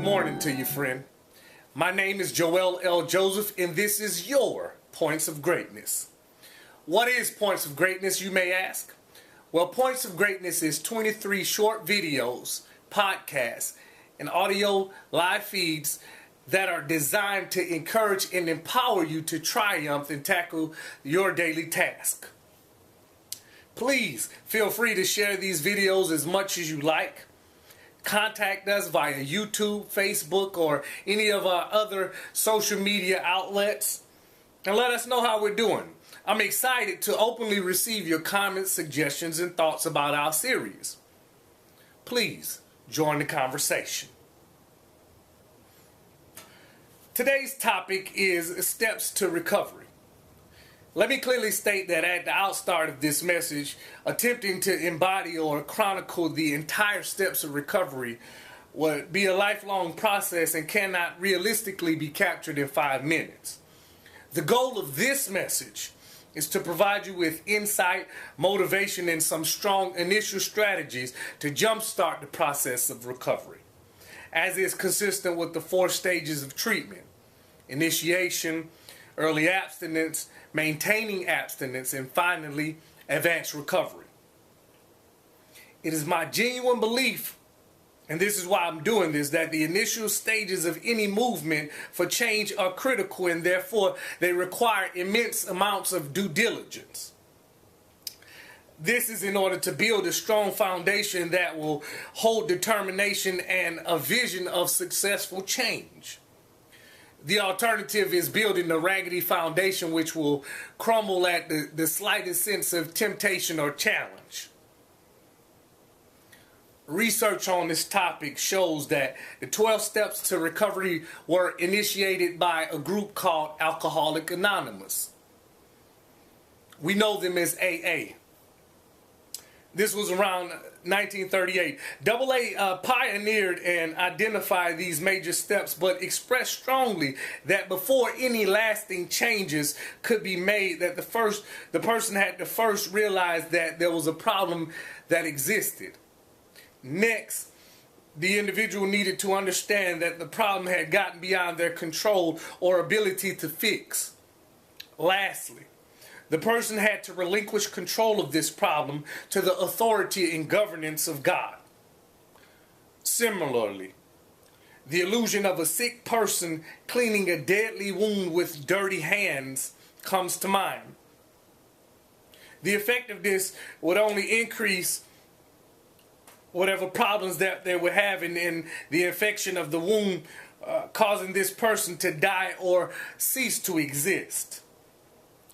morning to you, friend. My name is Joel L. Joseph, and this is your Points of Greatness. What is Points of Greatness, you may ask? Well, Points of Greatness is 23 short videos, podcasts, and audio live feeds that are designed to encourage and empower you to triumph and tackle your daily task. Please feel free to share these videos as much as you like. Contact us via YouTube, Facebook, or any of our other social media outlets and let us know how we're doing. I'm excited to openly receive your comments, suggestions, and thoughts about our series. Please join the conversation. Today's topic is steps to recovery. Let me clearly state that at the outstart of this message, attempting to embody or chronicle the entire steps of recovery would be a lifelong process and cannot realistically be captured in 5 minutes. The goal of this message is to provide you with insight, motivation, and some strong initial strategies to jumpstart the process of recovery, as is consistent with the 4 stages of treatment: initiation, early abstinence, maintaining abstinence, and finally, advanced recovery. It is my genuine belief, and this is why I'm doing this, that the initial stages of any movement for change are critical, and therefore they require immense amounts of due diligence. This is in order to build a strong foundation that will hold determination and a vision of successful change. The alternative is building a raggedy foundation which will crumble at the slightest sense of temptation or challenge. Research on this topic shows that the 12 steps to recovery were initiated by a group called Alcoholics Anonymous. We know them as AA. This was around 1938. AA pioneered and identified these major steps, but expressed strongly that before any lasting changes could be made, that the person had to first realize that there was a problem that existed. Next, the individual needed to understand that the problem had gotten beyond their control or ability to fix. Lastly, the person had to relinquish control of this problem to the authority and governance of God. Similarly, the illusion of a sick person cleaning a deadly wound with dirty hands comes to mind. The effect of this would only increase whatever problems that they were having in the infection of the wound, causing this person to die or cease to exist.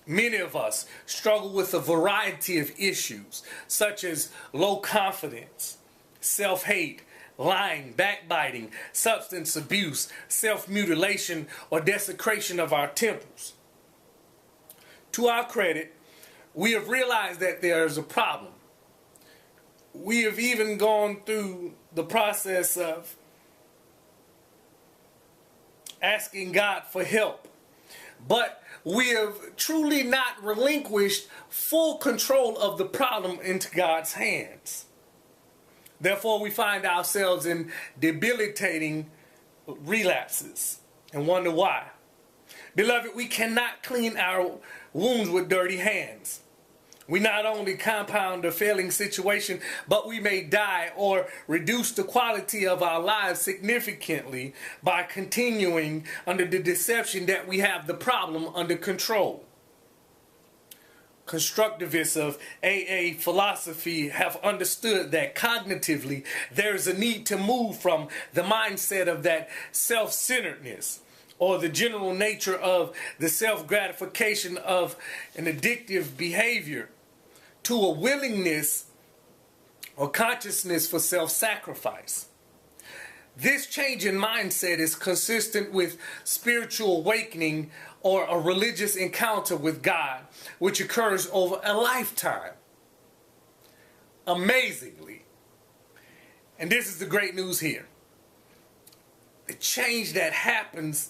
Many of us struggle with a variety of issues, such as low confidence, self-hate, lying, backbiting, substance abuse, self-mutilation, or desecration of our temples. To our credit, we have realized that there is a problem. We have even gone through the process of asking God for help, but we have truly not relinquished full control of the problem into God's hands. Therefore, we find ourselves in debilitating relapses and wonder why. Beloved, we cannot clean our wounds with dirty hands. We not only compound a failing situation, but we may die or reduce the quality of our lives significantly by continuing under the deception that we have the problem under control. Constructivists of AA philosophy have understood that cognitively there is a need to move from the mindset of that self-centeredness or the general nature of the self-gratification of an addictive behavior to a willingness or consciousness for self-sacrifice. This change in mindset is consistent with spiritual awakening or a religious encounter with God, which occurs over a lifetime. Amazingly, and this is the great news here, the change that happens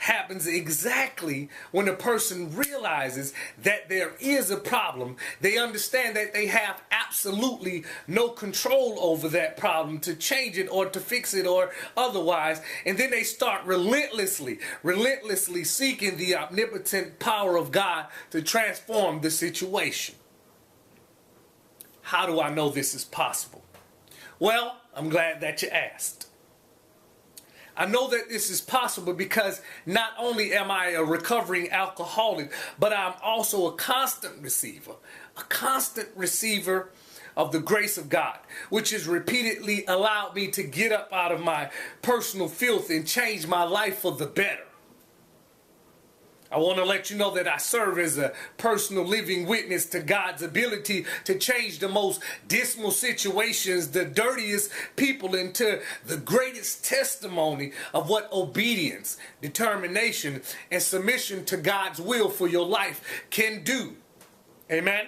happens exactly when a person realizes that there is a problem. They understand that they have absolutely no control over that problem to change it or to fix it or otherwise. And then they start relentlessly seeking the omnipotent power of God to transform the situation. How do I know this is possible? Well, I'm glad that you asked. I know that this is possible because not only am I a recovering alcoholic, but I'm also a constant receiver of the grace of God, which has repeatedly allowed me to get up out of my personal filth and change my life for the better. I want to let you know that I serve as a personal living witness to God's ability to change the most dismal situations, the dirtiest people, into the greatest testimony of what obedience, determination, and submission to God's will for your life can do. Amen.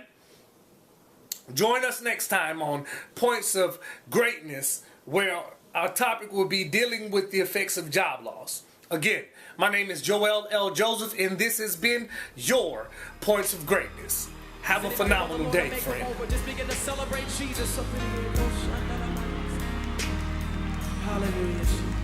Join us next time on Points of Greatness, where our topic will be dealing with the effects of job loss. Again, my name is Joel L. Joseph, and this has been your Points of Greatness. Have a phenomenal day, friend. Just begin to celebrate Jesus. Hallelujah.